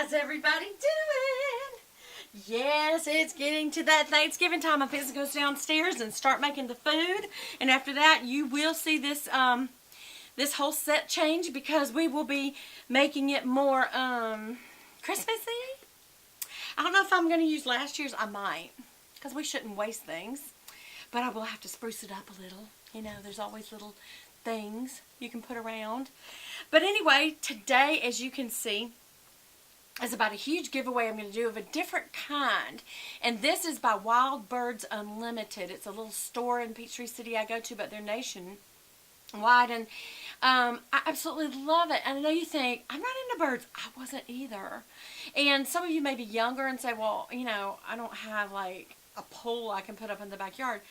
How's everybody doing? Yes, it's getting to that Thanksgiving time. I'm fixing to go downstairs and start making the food. And after that, you will see this this whole set change because we will be making it more Christmassy. I don't know if I'm going to use last year's. I might, because we shouldn't waste things. But I will have to spruce it up a little. You know, there's always little things you can put around. But anyway, today, as you can see, is about a huge giveaway I'm going to do of a different kind. And this is by Wild Birds Unlimited. It's a little store in Peachtree City I go to, but they're nationwide. And I absolutely love it. And I know you think, I'm not into birds. I wasn't either. And some of you may be younger and say, well, you know, I don't have like a pole I can put up in the backyard.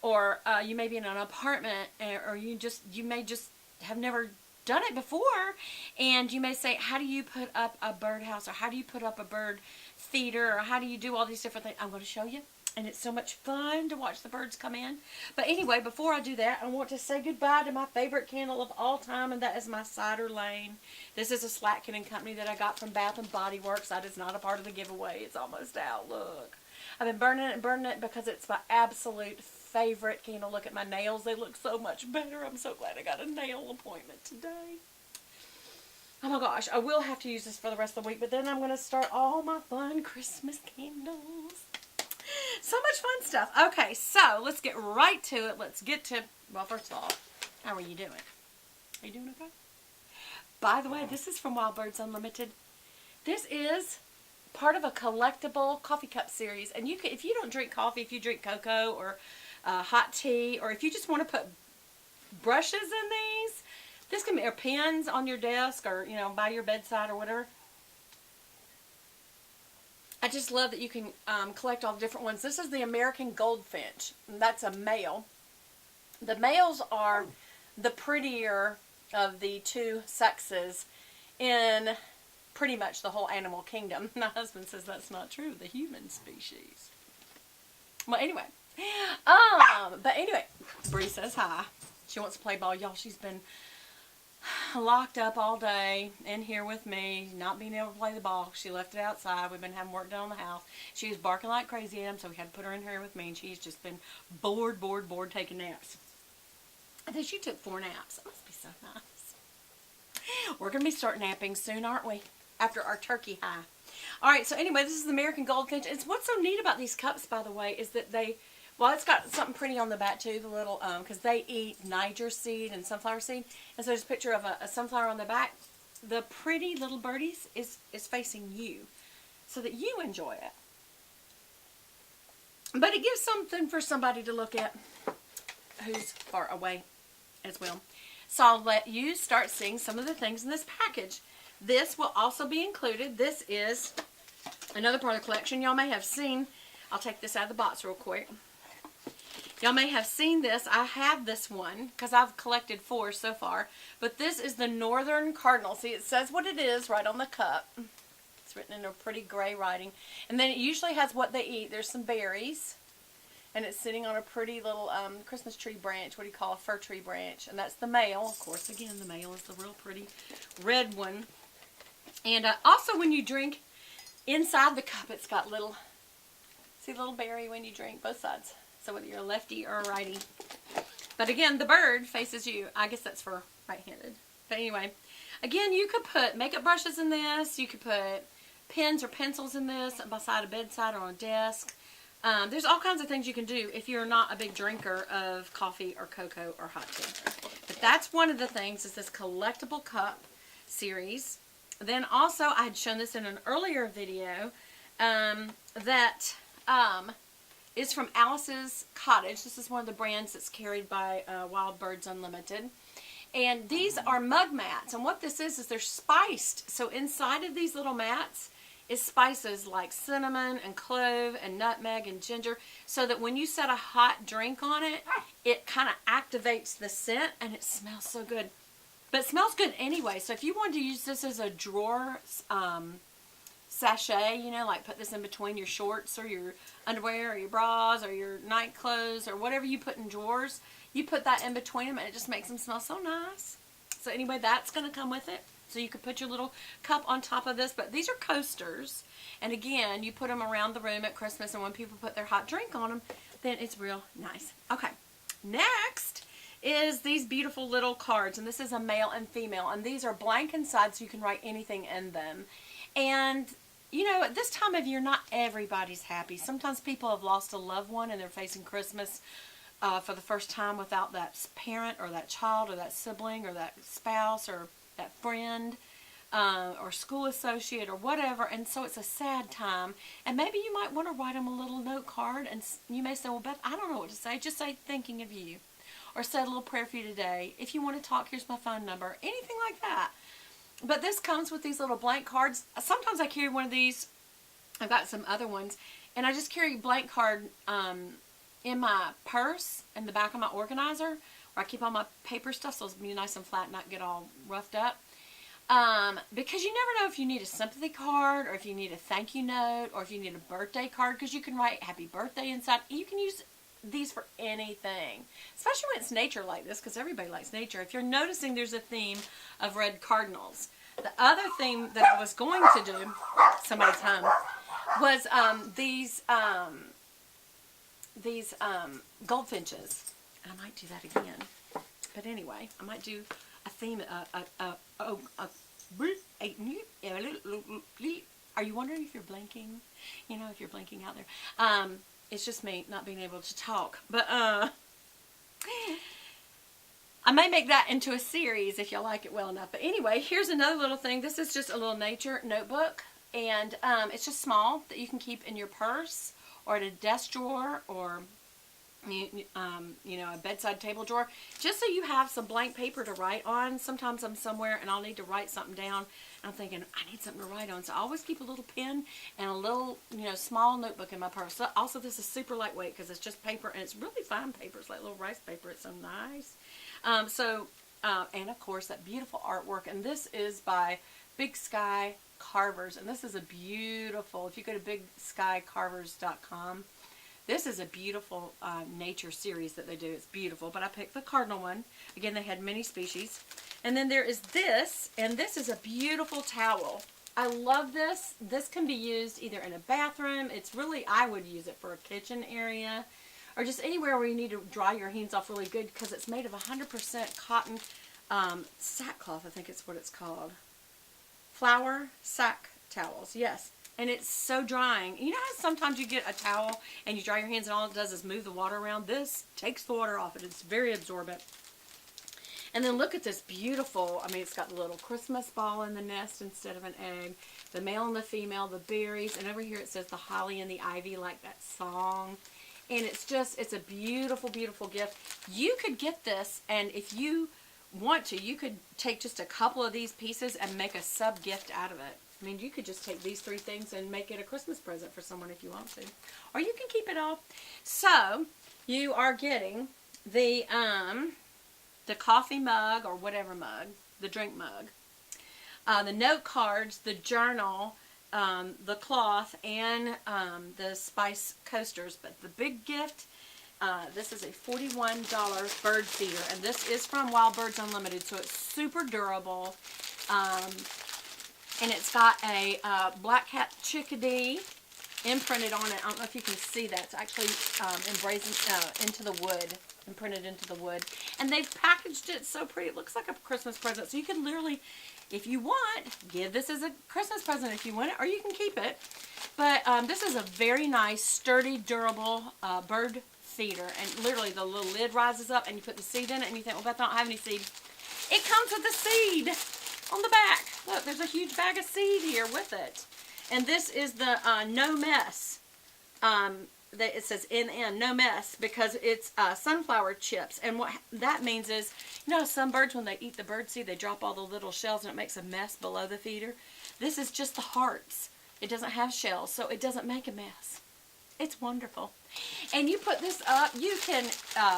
Or you may be in an apartment, or you may just have never done it before, and you may say, how do you put up a birdhouse, or how do you put up a bird feeder, or how do you do all these different things? I'm going to show you, and it's so much fun to watch the birds come in. But anyway, before I do that, I want to say goodbye to my favorite candle of all time, and that is my Cider Lane. This is a Slatkin & Company that I got from Bath & Body Works. That is not a part of the giveaway. It's almost out. Look. I've been burning it and burning it because it's my absolute favorite candle. Look at my nails. They look so much better. I'm so glad I got a nail appointment today. Oh my gosh. I will have to use this for the rest of the week, but then I'm going to start all my fun Christmas candles. So much fun stuff. Okay, so let's get right to it. Let's get to, well, first of all, how are you doing? Are you doing okay? By the way, this is from Wild Birds Unlimited. This is part of a collectible coffee cup series. And you can, if you don't drink coffee, if you drink cocoa or hot tea, or if you just want to put brushes in these, this can be, or pens on your desk, or, you know, by your bedside or whatever. I just love that you can collect all the different ones. This is the American Goldfinch. And that's a male. The males are the prettier of the two sexes in pretty much the whole animal kingdom. My husband says that's not true. The human species. Well, anyway. But anyway, Bree says hi. She wants to play ball. Y'all, she's been locked up all day in here with me, not being able to play the ball. She left it outside. We've been having work done on the house. She was barking like crazy at him, so we had to put her in here with me, and she's just been bored taking naps. I think she took 4 naps. That must be so nice. We're going to be starting napping soon, aren't we? After our turkey high. Alright, so anyway, this is the American Goldfinch. It's what's so neat about these cups, by the way, is that they, well, it's got something pretty on the back too, the little, because they eat Niger seed and sunflower seed. And so there's a picture of a sunflower on the back. The pretty little birdies is facing you, so that you enjoy it. But it gives something for somebody to look at who's far away as well. So I'll let you start seeing some of the things in this package. This will also be included. This is another part of the collection. Y'all may have seen, I'll take this out of the box real quick. Y'all may have seen this. I have this one because I've collected 4 so far. But this is the Northern Cardinal. See, it says what it is right on the cup. It's written in a pretty gray writing. And then it usually has what they eat. There's some berries. And it's sitting on a pretty little Christmas tree branch. What do you call a fir tree branch? And that's the male. Of course, again, the male is the real pretty red one. And also when you drink, inside the cup it's got little, see little berry when you drink, both sides. So whether you're a lefty or a righty. But again, the bird faces you. I guess that's for right-handed. But anyway, again, you could put makeup brushes in this. You could put pens or pencils in this beside a bedside or on a desk. There's all kinds of things you can do if you're not a big drinker of coffee or cocoa or hot tea. But that's one of the things, is this collectible cup series. Then also, I had shown this in an earlier video, that is from Alice's Cottage. This is one of the brands that's carried by Wild Birds Unlimited. And these are mug mats. And what this is they're spiced. So inside of these little mats is spices like cinnamon and clove and nutmeg and ginger. So that when you set a hot drink on it, it kind of activates the scent and it smells so good. But it smells good anyway. So if you wanted to use this as a drawer sachet, you know, like put this in between your shorts or your underwear or your bras or your night clothes or whatever you put in drawers, you put that in between them and it just makes them smell so nice. So anyway, that's going to come with it. So you could put your little cup on top of this, but these are coasters. And again, you put them around the room at Christmas, and when people put their hot drink on them, then it's real nice. Okay, next is these beautiful little cards, and this is a male and female, and these are blank inside, so you can write anything in them. And you know, at this time of year, not everybody's happy. Sometimes people have lost a loved one and they're facing Christmas for the first time without that parent or that child or that sibling or that spouse or that friend or school associate or whatever. And so it's a sad time. And maybe you might want to write them a little note card. And you may say, well, Beth, I don't know what to say. Just say, thinking of you. Or say a little prayer for you today. If you want to talk, here's my phone number. Anything like that. But this comes with these little blank cards. Sometimes I carry one of these. I've got some other ones. And I just carry a blank card in my purse, in the back of my organizer, where I keep all my paper stuff so it'll be nice and flat and not get all roughed up. Because you never know if you need a sympathy card, or if you need a thank you note, or if you need a birthday card, because you can write happy birthday inside. You can use these for anything, especially when it's nature like this, because everybody likes nature. If you're noticing, there's a theme of red cardinals. The other thing that I was going to do, somebody's home, was these goldfinches. And I might do that again. But anyway, I might do a theme. Are you wondering if you're blinking? You know, if you're blinking out there. It's just me not being able to talk. But I may make that into a series if y'all like it well enough. But anyway, here's another little thing. This is just a little nature notebook. And it's just small, that you can keep in your purse or at a desk drawer, or you know, a bedside table drawer, just so you have some blank paper to write on. Sometimes I'm somewhere and I'll need to write something down. I'm thinking, I need something to write on. So I always keep a little pen and a little, you know, small notebook in my purse. So also, this is super lightweight because it's just paper, and it's really fine paper. It's like little rice paper. It's so nice. And of course, that beautiful artwork. And this is by Big Sky Carvers. And this is a beautiful, if you go to bigskycarvers.com, this is a beautiful nature series that they do. It's beautiful, but I picked the cardinal one. Again, they had many species. And then there is this, and this is a beautiful towel. I love this. This can be used either in a bathroom. It's really, I would use it for a kitchen area, or just anywhere where you need to dry your hands off really good, because it's made of 100% cotton sackcloth, I think it's what it's called. Flower sack towels, yes. And it's so drying. You know how sometimes you get a towel and you dry your hands and all it does is move the water around? This takes the water off it. It's very absorbent. And then look at this beautiful, I mean, it's got the little Christmas ball in the nest instead of an egg. The male and the female, the berries. And over here it says the holly and the ivy, like that song. And it's just, it's a beautiful, beautiful gift. You could get this, and if you want to, you could take just a couple of these pieces and make a sub-gift out of it. I mean, you could just take these three things and make it a Christmas present for someone if you want to. Or you can keep it all. So, you are getting the coffee mug, or whatever mug, the drink mug, the note cards, the journal, the cloth, and the spice coasters. But the big gift, this is a $41 bird feeder, and this is from Wild Birds Unlimited, so it's super durable. And it's got a black cat chickadee imprinted on it. I don't know if you can see that. It's actually embraced into the wood, imprinted into the wood. And they've packaged it so pretty. It looks like a Christmas present. So you can literally, if you want, give this as a Christmas present if you want it, or you can keep it. But this is a very nice, sturdy, durable bird feeder. And literally the little lid rises up and you put the seed in it, and you think, well, Beth, I don't have any seed. It comes with the seed on the back. Look, there's a huge bag of seed here with it. And this is the no mess. It says NN, no mess, because it's sunflower chips. And what that means is, you know, some birds, when they eat the bird seed, they drop all the little shells and it makes a mess below the feeder. This is just the hearts. It doesn't have shells, so it doesn't make a mess. It's wonderful. And you put this up, you can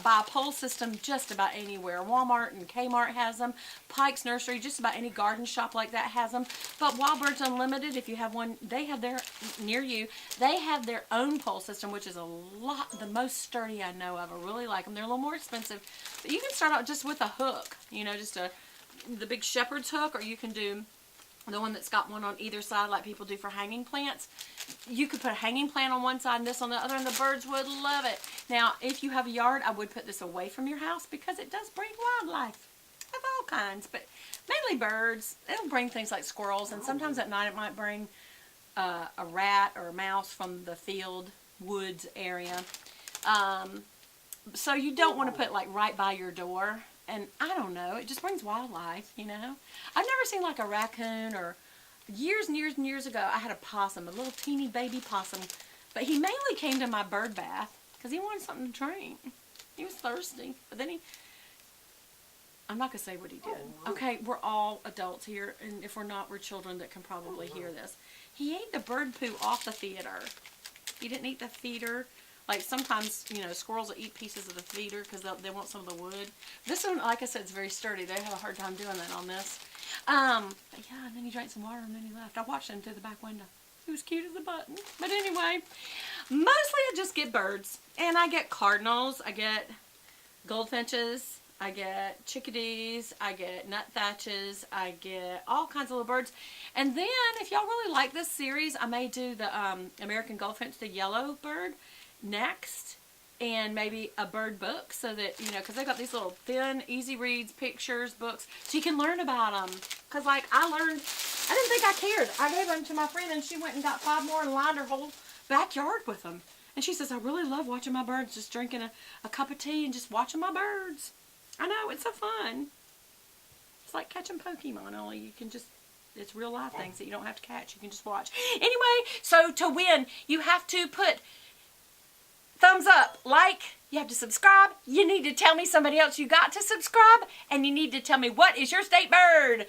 buy a pole system just about anywhere. Walmart and Kmart has them. Pike's Nursery, just about any garden shop like that has them. But Wild Birds Unlimited, if you have one, they have their, near you, they have their own pole system, which is a lot, the most sturdy I know of. I really like them. They're a little more expensive. But you can start out just with a hook, you know, just a the big shepherd's hook, or you can do the one that's got one on either side like people do for hanging plants. You could put a hanging plant on one side and this on the other, and the birds would love it. Now, if you have a yard, I would put this away from your house because it does bring wildlife of all kinds, but mainly birds. It'll bring things like squirrels, and sometimes at night it might bring a rat or a mouse from the field, woods area. So you don't want to put like right by your door. And I don't know, it just brings wildlife, you know. I've never seen like a raccoon, or years and years and years ago, I had a possum, a little teeny baby possum. But he mainly came to my bird bath because he wanted something to drink. He was thirsty. But then I'm not going to say what he did. Okay, we're all adults here, and if we're not, we're children that can probably hear this. He ate the bird poo off the feeder. He didn't eat the feeder. Like sometimes, you know, squirrels will eat pieces of the feeder because they want some of the wood. This one, like I said, is very sturdy. They have a hard time doing that on this. But yeah, and then he drank some water and then he left. I watched him through the back window. He was cute as a button. But anyway, mostly I just get birds. And I get cardinals. I get goldfinches. I get chickadees. I get nuthatches. I get all kinds of little birds. And then, if y'all really like this series, I may do the American goldfinch, the yellow bird, next, and maybe a bird book, so that, you know, because they've got these little thin, easy reads, pictures, books, so you can learn about them. Because, like, I learned, I didn't think I cared. I gave them to my friend, and she went and got 5 more and lined her whole backyard with them. And she says, I really love watching my birds, just drinking a cup of tea and just watching my birds. I know, it's so fun. It's like catching Pokemon, only you can just, it's real life things that you don't have to catch. You can just watch. Anyway, so to win, you have to put thumbs up, like, you have to subscribe, you need to tell me somebody else you got to subscribe, and you need to tell me what is your state bird.